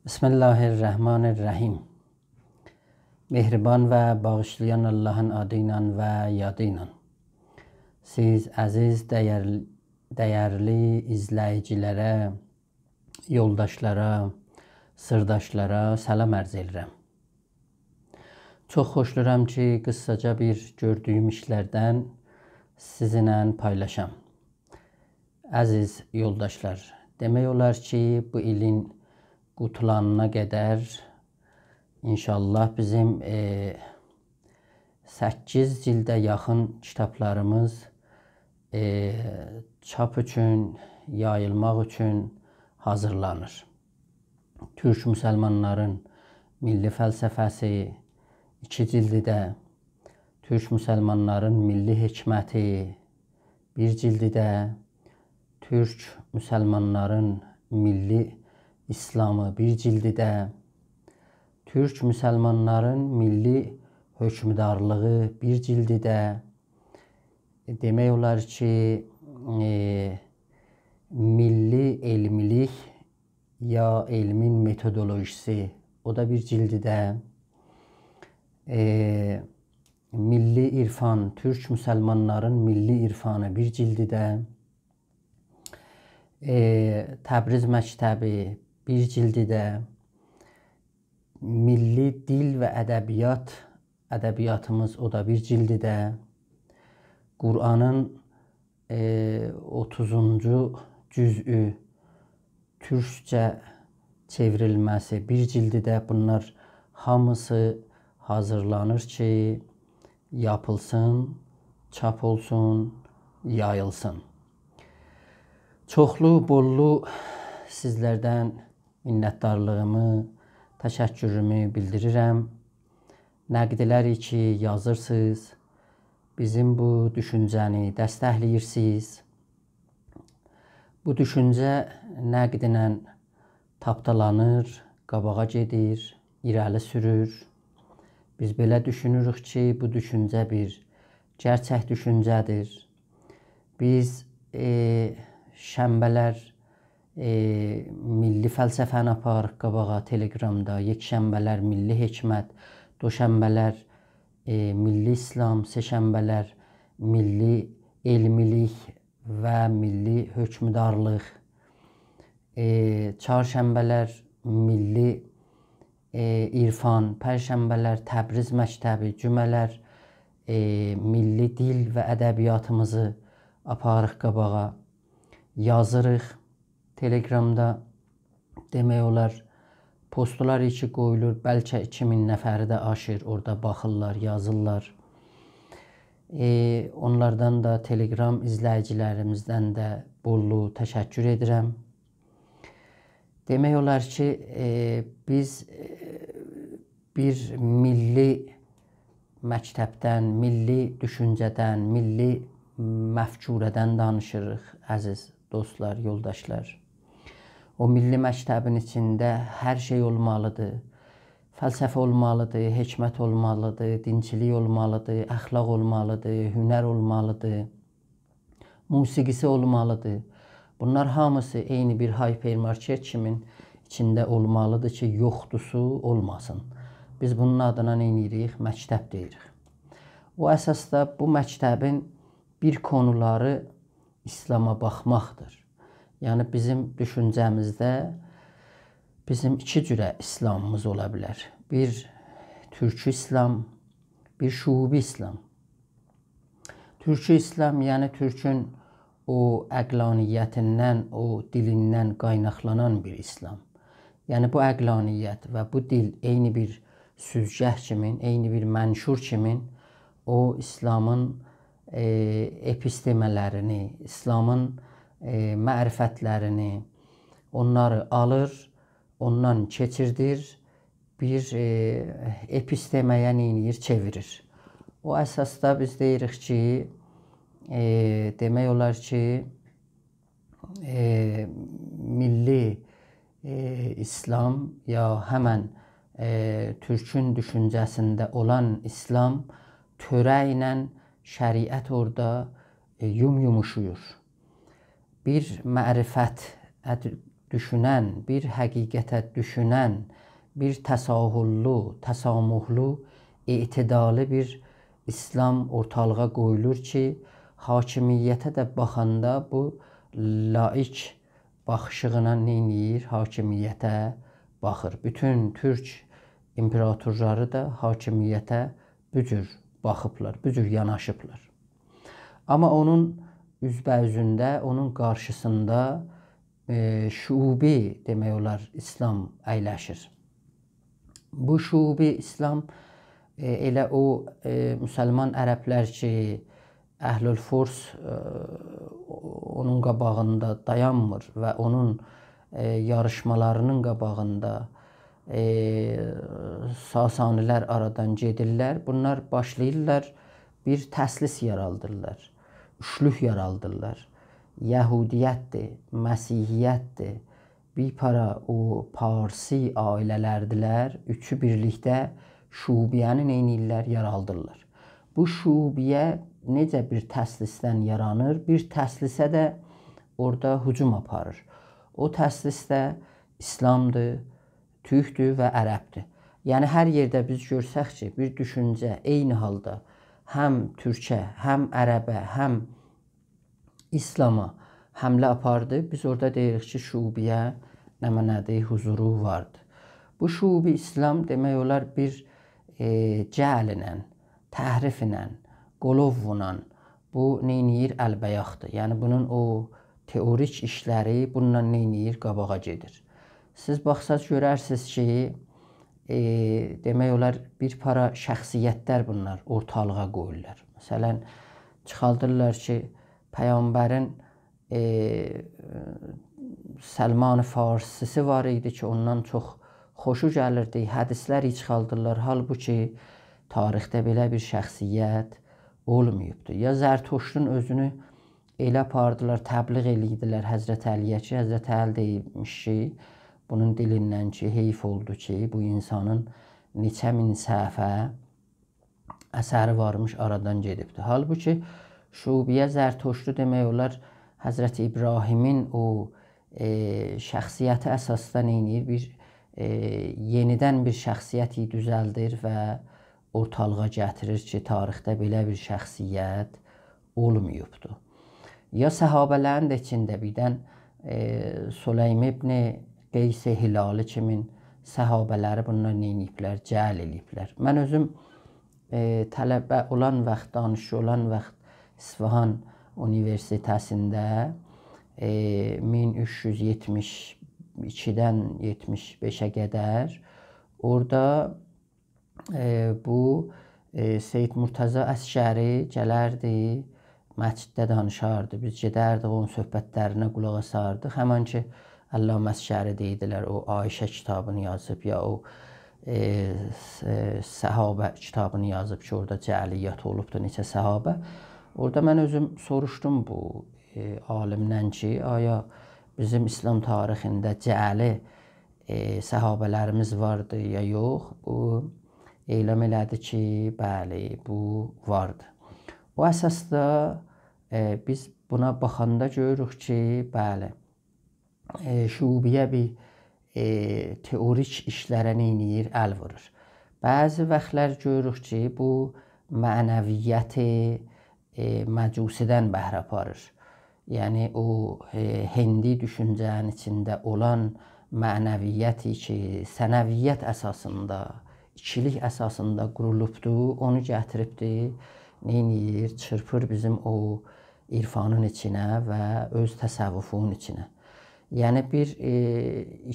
Bismillahirrahmanirrahim. Mehriban ve bağışlayan Allah'ın adıyla ve yadıyla. Siz aziz, değerli izleyicilere, yoldaşlara, sırdaşlara salam arz edirəm. Çox xoşluram ki, qısaca bir gördüyüm işlərdən sizinlə paylaşam. Əziz yoldaşlar, demək olar ki, bu ilin qutulanına qədər inşallah bizim 8 cildə yaxın kitablarımız çap üçün, yayılmaq üçün hazırlanır. Türk müsəlmanların milli fəlsəfəsi 2 cildidə, Türk müsəlmanların milli hikməti 1 cildidə, Türk müsəlmanların milli İslamı 1 cildidə, Türk müsəlmanların milli hökmdarlığı 1 cildidə, demək olar ki, milli elmilik ya elmin metodolojisi o da 1 cildidə, milli irfan, Türk müsəlmanların milli irfanı 1 cildidə, Təbriz məktəbi 1 cildidə, milli dil və ədəbiyyatımız o da 1 cildidə, Qur'anın 30-cu cüz'ü türkcə çevrilməsi 1 cildidə. Bunlar hamısı hazırlanır ki, yapılsın, çap olsun, yayılsın. Çoxlu, bollu sizlərdən minnətdarlığımı, təşəkkürümü bildirirəm. Nəqdləri ki, yazırsınız, bizim bu düşüncəni dəstəkləyirsiniz. Bu düşüncə nəqdlə tapdalanır, qabağa gedir, irəli sürür. Biz belə düşünürük ki, bu düşüncə bir gerçək düşüncədir. Biz şənbələr milli fəlsəfəni aparıq qabağa Telegramda, yekşənbələr milli hikmət, doşənbələr milli İslam, seşənbələr milli elmilik və milli hökmdarlıq, çarşənbələr milli irfan, pərşənbələr Təbriz məktəbi, cümələr milli dil və ədəbiyyatımızı aparıq qabağa, yazırıq Telegramda. Demək olar, postlar ki qoyulur, bəlkə 2000 nəfəri də aşır, orada baxırlar, yazırlar. Onlardan da, Telegram izləyicilərimizdən də bollu təşəkkür edirəm. Demək olar ki, biz bir milli məktəbdən, milli düşüncədən, milli məfkurədən danışırıq, əziz dostlar, yoldaşlar. O milli məktəbin içində hər şey olmalıdır. Fəlsəfə olmalıdır, hikmət olmalıdır, dinçilik olmalıdır, əxlaq olmalıdır, hünər olmalıdır, musiqisi olmalıdır. Bunlar hamısı eyni bir hypermarket kimin içində olmalıdır ki, yoxdusu olmasın. Biz bunun adına nə edirik? Məktəb deyirik. O əsasda bu məktəbin bir konuları İslama baxmaqdır. Yəni bizim düşüncəmizdə bizim 2 cürə İslamımız ola bilər. Bir türkü İslam, bir şuubi İslam. Türkü İslam, yəni Türkün o əqlaniyyətindən, o dilindən qaynaqlanan bir İslam. Yəni bu əqlaniyyət və bu dil eyni bir süzgəh kimin, eyni bir mənşur kimin o İslamın epistemələrini, İslamın mərifətlərini, onları alır, ondan keçirdir, bir episteməyə neyinir, çevirir. O əsasda biz deyirik ki, demək olar ki, milli İslam ya həmən Türkün düşüncəsində olan İslam törə ilə şəriət orada yumuşuyur. Bir mərifət düşünən, bir həqiqətə düşünən, bir təsahüllü, təsamuhlu, etidalı bir İslam ortalığa qoyulur ki, hakimiyyətə də baxanda bu laik baxışığına neyniyir? Hakimiyyətə baxır. Bütün Türk imperatorları da hakimiyyətə bu cür baxıblar, bu cür yanaşıblar. Amma onun üzbəyüzündə, onun qarşısında şuubi demək olar İslam əyləşir. Bu şuubi İslam elə o müsəlman ərəblər ki, Əhlül Furs onun qabağında dayanmır və onun yarışmalarının qabağında Sasanilər aradan gedirlər. Bunlar başlayırlar, bir təslis yaraldırlar, üçlük yaraldırlar. Yəhudiyyətdir, Məsihiyyətdir, bir para o Parsi ailələrdilər, üçü birlikdə şubiyəni neynirlər? Yaraldırlar. Bu şubiyə necə bir təslisdən yaranır? Bir təslisə də orada hücum aparır. O təslis də İslamdır, türkdür və ərəbdir. Yəni hər yerdə biz görsək ki, bir düşüncə eyni halda həm türkə, həm ərəbə, həm İslama həmlə apardı. Biz orada deyirik ki, şubiyə nədir? Huzuru vardır. Bu şubi İslam demək olar bir cəhllə, təhriflə, qolovla bu neyniyir? Əlbəyaqdır. Yəni bunun o teorik işləri bununla neyniyir? Qabağa gedir. Siz baxsaz görərsiniz ki, demək olar bir para şəxsiyyətlər bunlar ortalığa qoyurlar. Məsələn, çıxaldırlar ki, Peyğəmbərin Səlman-ı Farsisi var idi ki, ondan çox xoşu gəlirdi. Hədisləri çıxaldırlar. Halbuki tarixdə belə bir şəxsiyyət olmayıbdır. Ya Zərtuştun özünü elə apardılar, təbliğ eləyirdilər Həzrət Əliyə ki, Həzrət Əli deyilmiş ki, bunun dilindən ki, heyf oldu ki, bu insanın neçə min səhifə əsəri varmış, aradan gedibdir. Halbuki şubiyə Zərtuştu demək olar Həzrət İbrahimin o şəxsiyyəti əsasda neynir? Bir yenidən bir şəxsiyyəti düzəldir və ortalığa gətirir ki, tarixdə belə bir şəxsiyyət olmayıbdır. Ya səhabələrin də içində birdən Süleym ibn Qeys Hilali kimin səhabələri bunlar neyniyiblər? Cəhl eləyiblər. Mən özüm tələbə olan vaxt, danışıcı olan vaxt İsfahan Universitetəsində 1372-dən 75-ə qədər orada bu Seyyid Murtaza Əsgəri gələrdi, məsciddə danışardı. Biz gedərdik, onun söhbətlərinə qulaq asardıq. Həmən ki, Əllam Əsgəri deyidilər, o Ayşə kitabını yazıb, ya o səhabə kitabını yazıb ki, orada cəliyyət olubdur, neçə səhabə. Orada mən özüm soruşdum bu alimdən ki, aya bizim İslam tarixində cəli səhabələrimiz vardı ya yox? Bu eyləm elədi ki, bəli, bu vardı. O əsasda biz buna baxanda görürük ki, bəli, şubiyə bir teorik işlərə neyniyir? Əl vurur. Bəzi vaxtlar görürük ki, bu mənəviyyəti məcusidən bəhrə aparır. Yəni o hindi düşüncənin içində olan mənəviyyəti ki, sənəviyyət əsasında, ikilik əsasında qurulubdur, onu gətiribdir, neyniyir? Çırpır bizim o irfanın içinə və öz təsəvvüfünün içinə. Yəni bir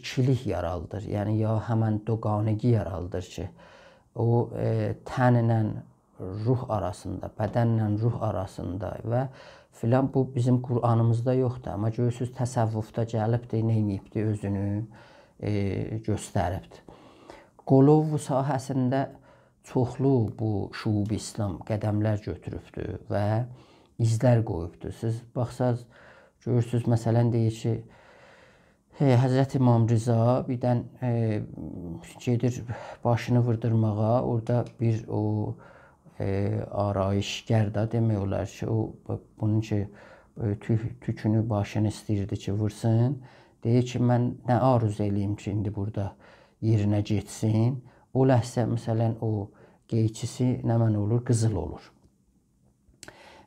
ikilik yaraldır. Yəni ya həmən doqanəgi yaraldır ki, o tənlə ruh arasında, bədənlə ruh arasında və filan bu bizim Qur'anımızda yoxdur. Amma görürsünüz təsəvvüfdə gəlibdir, neyniyibdir, özünü göstəribdir. Qolov sahəsində çoxlu bu şuub İslam qədəmlər götürübdür və izlər qoyubdur. Siz baxsaz görürsünüz, məsələn deyir ki, Həzrət İmam Rıza birdən gedir başını vurdurmağa, orada bir o arayışgər də demək olar ki, o bunun ki, tükünü başını istəyirdi ki, vursun. deyir ki, mən nə arzu eləyim ki, indi burada yerinə getsin. O ləhsə, məsələn, o qeydçisi nə mən olur? Qızıl olur.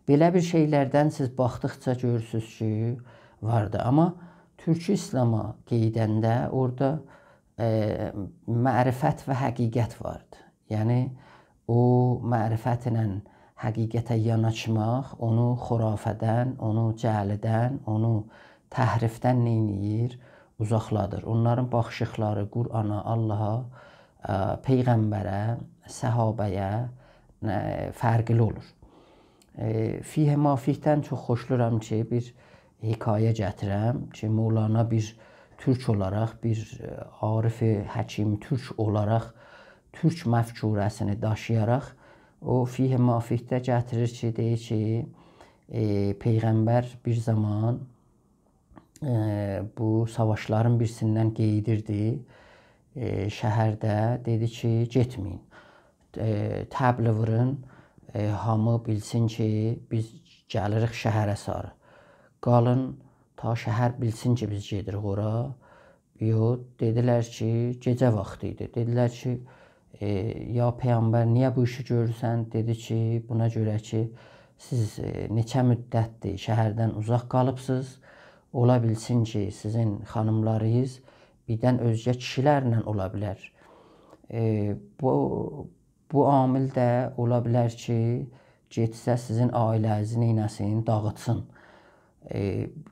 Belə bir şeylərdən siz baxdıqca görürsünüz ki, vardı. Amma Türkü İslama qeydəndə orada mərifət və həqiqət vardı. Yəni, o mərifətlə həqiqətə yanaşmaq, onu xurafədən, onu cəhlidən, onu təhrifdən neyniyir? Uzaqladır. Onların baxışıqları Qur'ana, Allaha, Peyğəmbərə, səhabəyə fərqli olur. Fih-i Mafihdən çox xoşluram ki, bir hekayə gətirəm ki, Mövlana bir türk olaraq, bir Arif-i Həkim türk olaraq, türk məfkurəsini daşıyaraq, o Fih-i Mafihdə gətirir ki, deyir ki, Peyğəmbər bir zaman bu savaşların birisindən qeydirdi. Şəhərdə dedi ki, getməyin. Təbli vurun, hamı bilsin ki, biz gəlirik şəhərə sarı. Qalın, ta şəhər bilsin ki, biz gedirik ora. Yox, dedilər ki, gecə vaxtı idi. Dedilər ki, ya Peyğəmbər, niyə bu işi görürsən? Dedi ki, buna görə ki, siz neçə müddətdir şəhərdən uzaq qalıbsınız. Ola bilsin ki, sizin xanımlarınız birdən özgə kişilərlə ola bilər. Bu amil də ola bilər ki, getsə sizin ailənizi neynəsin, dağıtsın.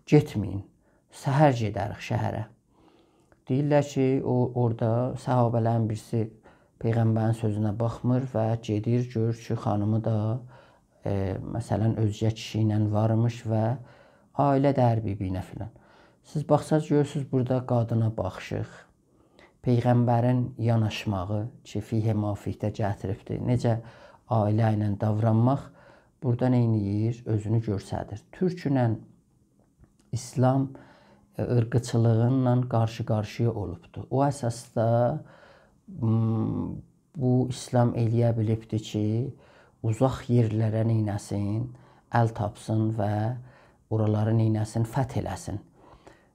Getməyin, səhər gedərik şəhərə. Deyirlər ki, orada səhabələrin birisi Peyğəmbərin sözünə baxmır və gedir, görür ki, xanımı da məsələn, özgə kişi ilə varmış və ailə dərbibinə filan. Siz baxsaz görürsünüz, burada qadına baxışıq, Peyğəmbərin yanaşmağı ki, Fih-i Mafihdə gətiribdir, necə ailə ilə davranmaq burada neyniyir? Özünü göstərir. Türk ilə İslam ırqçılığıyla qarşı-qarşıya olubdur. O əsasda bu İslam eləyə bilibdir ki, uzaq yerlərə neynəsin, əl tapsın və oraları neynəsin, fəth eləsin.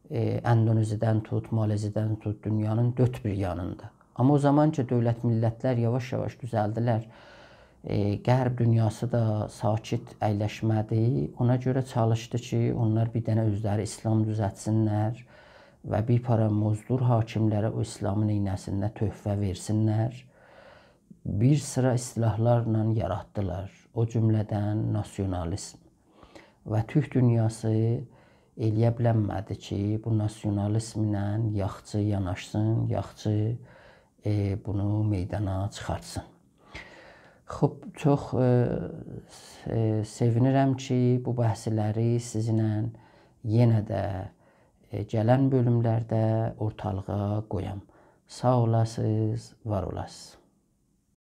Endoneziyadan tut, Maleziyadan tut, dünyanın dörd bir yanında. Amma o zaman ki, dövlət millətlər yavaş-yavaş düzəldilər. Qərb dünyası da sakit əyləşmədi. Ona görə çalışdı ki, onlar bir dənə özləri İslam düzəltsinlər və bir para mozdur hakimlərə o İslamın neynəsinlər, töhfə versinlər. Bir sıra istilahlarla yaratdılar. O cümlədən nasionalizm. Və Türk dünyası eləyə bilənmədi ki, bu nasionalizmlə yaxçı yanaşsın, yaxçı bunu meydana çıxartsın. Xub, çox sevinirəm ki, bu bəhsləri sizinlə yenə də gələn bölümlərdə ortalığa qoyam. Sağ olasınız, var olasınız.